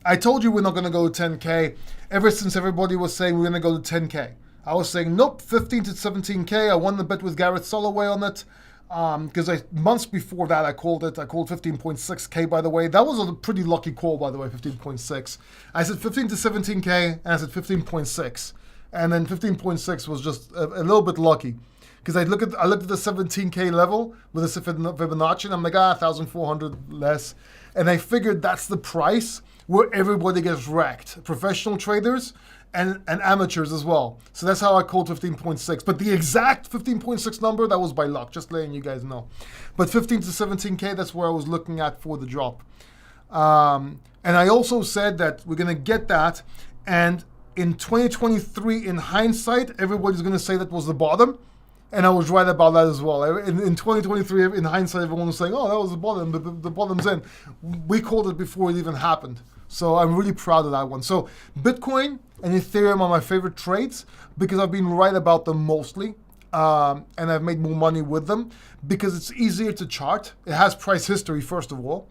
I told you we're not going to go to 10K ever since everybody was saying we're going to go to 10K. I was saying, nope, 15 to 17K. I won the bet with Garrett Soloway on it. Because months before that, I called 15.6K, by the way. That was a pretty lucky call, by the way, 15.6. I said 15 to 17K, and I said 15.6. And then 15.6 was just a little bit lucky. Because I looked at the 17K level with a Fibonacci, and I'm like, 1,400 less. And I figured that's the price where everybody gets wrecked. Professional traders and amateurs as well. So that's how I called 15.6. But the exact 15.6 number, that was by luck, just letting you guys know. But 15 to 17K, that's where I was looking at for the drop. And I also said that we're going to get that. And in 2023, in hindsight, everybody's going to say that was the bottom. And I was right about that as well. In 2023, in hindsight, everyone was saying, oh, that was the bottom. The bottom's in. We called it before it even happened. So I'm really proud of that one. So Bitcoin and Ethereum are my favorite trades because I've been right about them mostly. And I've made more money with them because it's easier to chart. It has price history, first of all.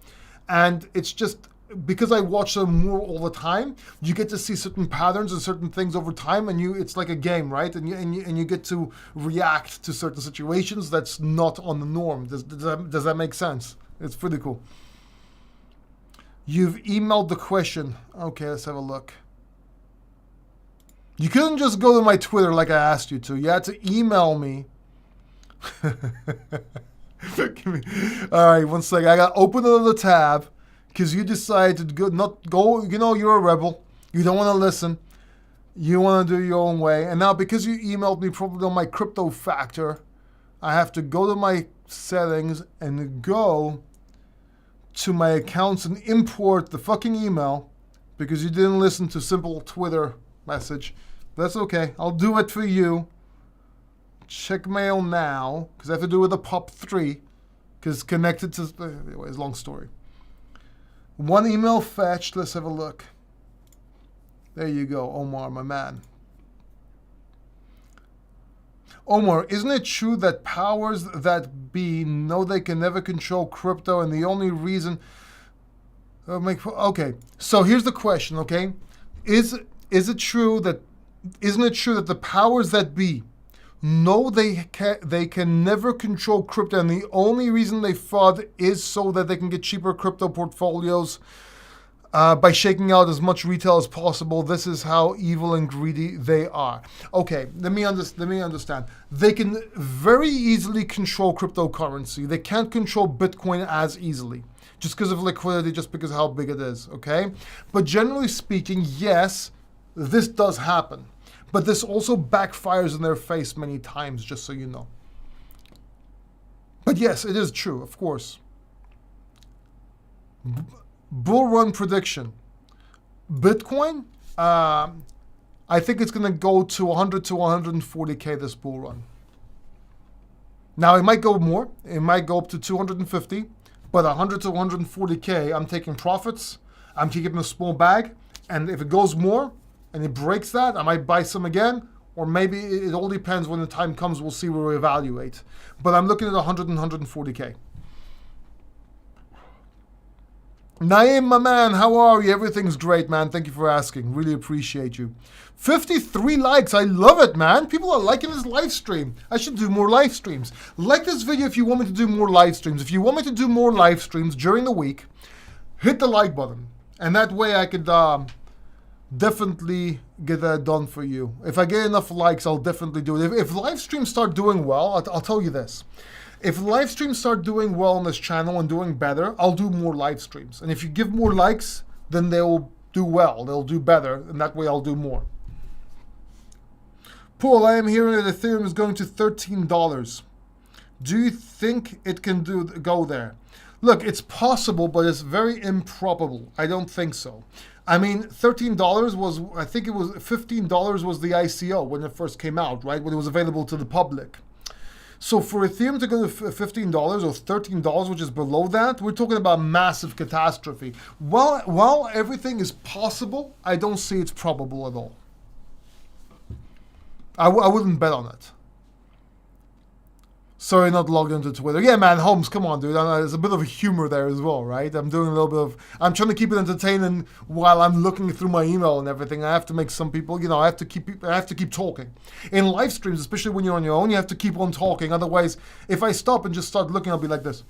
And it's just, because I watch them more all the time, you get to see certain patterns and certain things over time, and it's like a game, right? And you get to react to certain situations that's not on the norm. Does that make sense? It's pretty cool. You've emailed the question. Okay, let's have a look. You couldn't just go to my Twitter like I asked you to. You had to email me. All right, one second. I got to open another tab because you decided to not go. You know, you're a rebel. You don't want to listen. You want to do your own way. And now because you emailed me probably on my crypto factor, I have to go to my settings and go to my accounts and import the fucking email because you didn't listen to simple Twitter message. That's okay. I'll do it for you. Check mail now because I have to do it with a POP3 because connected to... Anyways, long story. One email fetched. Let's have a look. There you go, Omar, my man. Omar, isn't it true that powers that be know they can never control crypto and the only reason... Okay, so here's the question, okay? Isn't it true that the powers that be know they can never control crypto and the only reason they FUD is so that they can get cheaper crypto portfolios by shaking out as much retail as possible? This is how evil and greedy they are. Okay, let me understand. They can very easily control cryptocurrency. They can't control Bitcoin as easily, just because of liquidity, just because of how big it is, okay? But generally speaking, yes, this does happen. But this also backfires in their face many times, just so you know. But yes, it is true, of course. Bull run prediction. Bitcoin, I think it's going to go to 100 to 140K this bull run. Now, it might go more. It might go up to 250. But 100 to 140K, I'm taking profits. I'm keeping a small bag. And if it goes more and it breaks that, I might buy some again. Or maybe it all depends when the time comes. We'll see where we evaluate. But I'm looking at 100 and 140K. Naeem, my man, how are you? Everything's great, man. Thank you for asking. Really appreciate you. 53 likes. I love it, man. People are liking this live stream. I should do more live streams. Like this video if you want me to do more live streams. If you want me to do more live streams during the week, hit the like button. And that way I could definitely get that done for you. If I get enough likes, I'll definitely do it. If live streams start doing well, I'll tell you this. If live streams start doing well on this channel and doing better, I'll do more live streams. And if you give more likes, then they'll do well. They'll do better, and that way I'll do more. Paul, I am hearing that Ethereum is going to $13. Do you think it can go there? Look, it's possible, but it's very improbable. I don't think so. I mean, $13 was, I think it was $15 was the ICO when it first came out, right? When it was available to the public. So for Ethereum to go to $15 or $13, which is below that, we're talking about massive catastrophe. While everything is possible, I don't see it's probable at all. I wouldn't bet on it. Sorry, not logged into Twitter. Yeah, man, Holmes, come on, dude. There's a bit of humor there as well, right? I'm doing a little bit of... I'm trying to keep it entertaining while I'm looking through my email and everything. I have to make some people, I have to keep talking. In live streams, especially when you're on your own, you have to keep on talking. Otherwise, if I stop and just start looking, I'll be like this.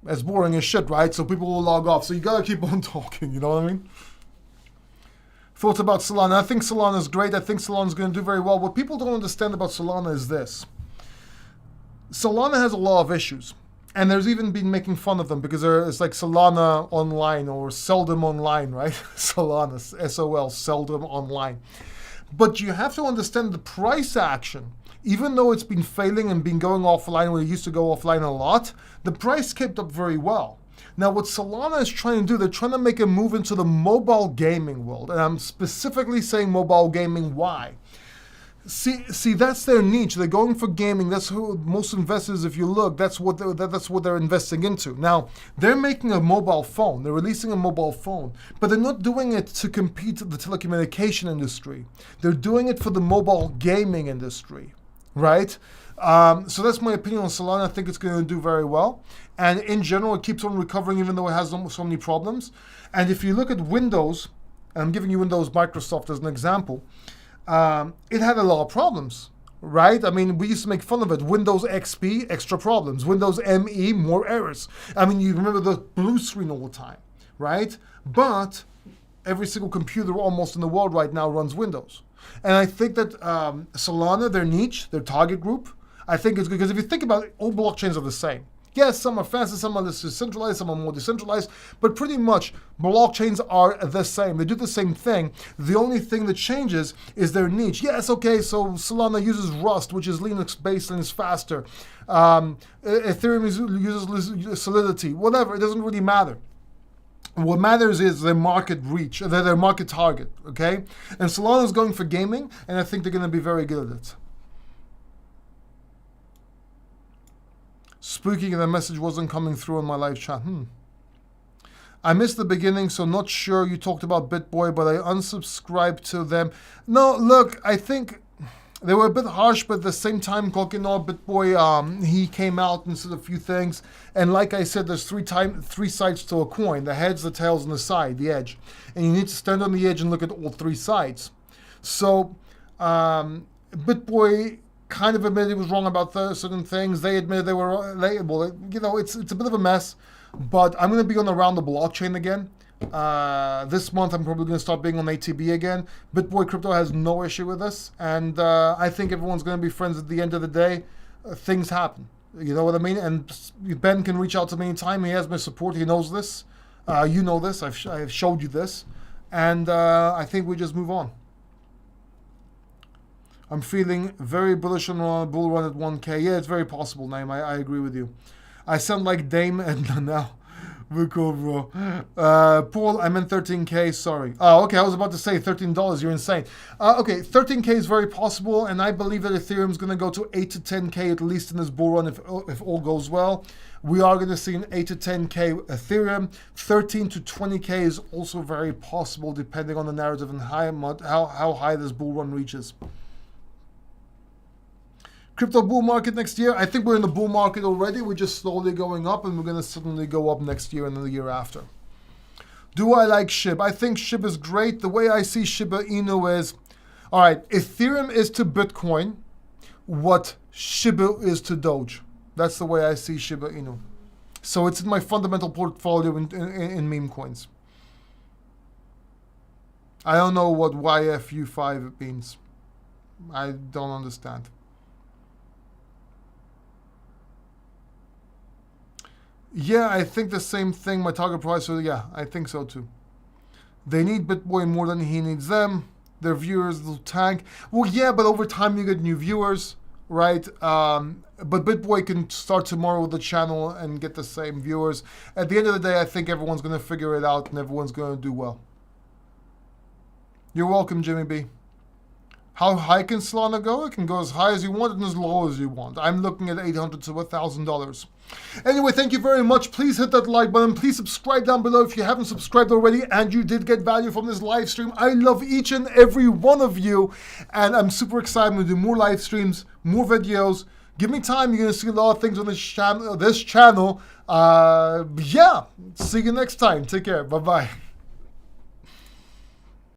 That's boring as shit, right? So people will log off. So you gotta keep on talking, you know what I mean? Thoughts about Solana? I think Solana is great. I think Solana is going to do very well. What people don't understand about Solana is this. Solana has a lot of issues. And there's even been making fun of them because it's like Solana Online or Seldom Online, right? Solana, S-O-L, Seldom Online. But you have to understand the price action. Even though it's been failing and been going offline when it used to go offline a lot, the price kept up very well. Now, what Solana is trying to do, they're trying to make a move into the mobile gaming world. And I'm specifically saying mobile gaming. Why? See, that's their niche. They're going for gaming. That's who most investors, if you look, that's what they're investing into. Now, they're making a mobile phone. They're releasing a mobile phone. But they're not doing it to compete with the telecommunication industry. They're doing it for the mobile gaming industry, right? So that's my opinion on Solana. I think it's going to do very well. And in general, it keeps on recovering even though it has so many problems. And if you look at Windows, and I'm giving you Windows Microsoft as an example, it had a lot of problems, right? I mean, we used to make fun of it. Windows XP, extra problems. Windows ME, more errors. I mean, you remember the blue screen all the time, right? But every single computer almost in the world right now runs Windows. And I think that Solana, their niche, their target group, I think it's good because if you think about it, all blockchains are the same. Yes, some are fancy, some are less decentralized, some are more decentralized, but pretty much blockchains are the same. They do the same thing. The only thing that changes is their niche. Yes, okay, so Solana uses Rust, which is Linux-based and is faster. Ethereum uses Solidity. Whatever, it doesn't really matter. What matters is their market reach, their market target, okay? And Solana is going for gaming, and I think they're going to be very good at it. Spooky, the message wasn't coming through on my live chat. I missed the beginning, so not sure you talked about BitBoy, but I unsubscribed to them. No, look, I think they were a bit harsh, but at the same time, BitBoy, he came out and said a few things. And like I said, there's three sides to a coin: the heads, the tails, and the side, the edge. And you need to stand on the edge and look at all three sides. So, BitBoy kind of admitted he was wrong about certain things. They admitted they were it's a bit of a mess. But I'm going to be on Around the Blockchain again. This month I'm probably going to start being on ATB again. BitBoy Crypto has no issue with this, and I think everyone's going to be friends at the end of the day. Things happen. You know what I mean? And Ben can reach out to me anytime. He has my support. He knows this. You know this. I've showed you this. And I think we just move on. I'm feeling very bullish on a bull run at 1K. Yeah, it's very possible, Naim. I agree with you. I sound like Dame and now. We're cool, bro. Paul, I meant 13K, sorry. Oh, okay, I was about to say $13. You're insane. Okay, 13K is very possible, and I believe that Ethereum is going to go to 8 to 10K at least in this bull run if all goes well. We are going to see an 8 to 10K Ethereum. 13 to 20K is also very possible depending on the narrative and how high this bull run reaches. Crypto bull market next year. I think we're in the bull market already. We're just slowly going up, and we're going to suddenly go up next year and the year after. Do I like SHIB? I think SHIB is great. The way I see Shiba Inu is, all right, Ethereum is to Bitcoin what Shiba is to Doge. That's the way I see Shiba Inu. So it's in my fundamental portfolio in meme coins. I don't know what YFU5 means. I don't understand. Yeah, I think the same thing. My target price, so yeah, I think so too. They need BitBoy more than he needs them. their viewers will tank. Well, yeah, but over time you get new viewers, right? But BitBoy can start tomorrow with the channel and get the same viewers. At the end of the day, I think everyone's going to figure it out and everyone's going to do well. You're welcome, Jimmy B. How high can Solana go? It can go as high as you want and as low as you want. I'm looking at $800 to $1,000. Anyway, thank you very much. Please hit that like button. Please subscribe down below if you haven't subscribed already and you did get value from this live stream. I love each and every one of you, and I'm super excited to do more live streams, more videos. Give me time. You're going to see a lot of things on this channel. Yeah, see you next time. Take care. Bye-bye.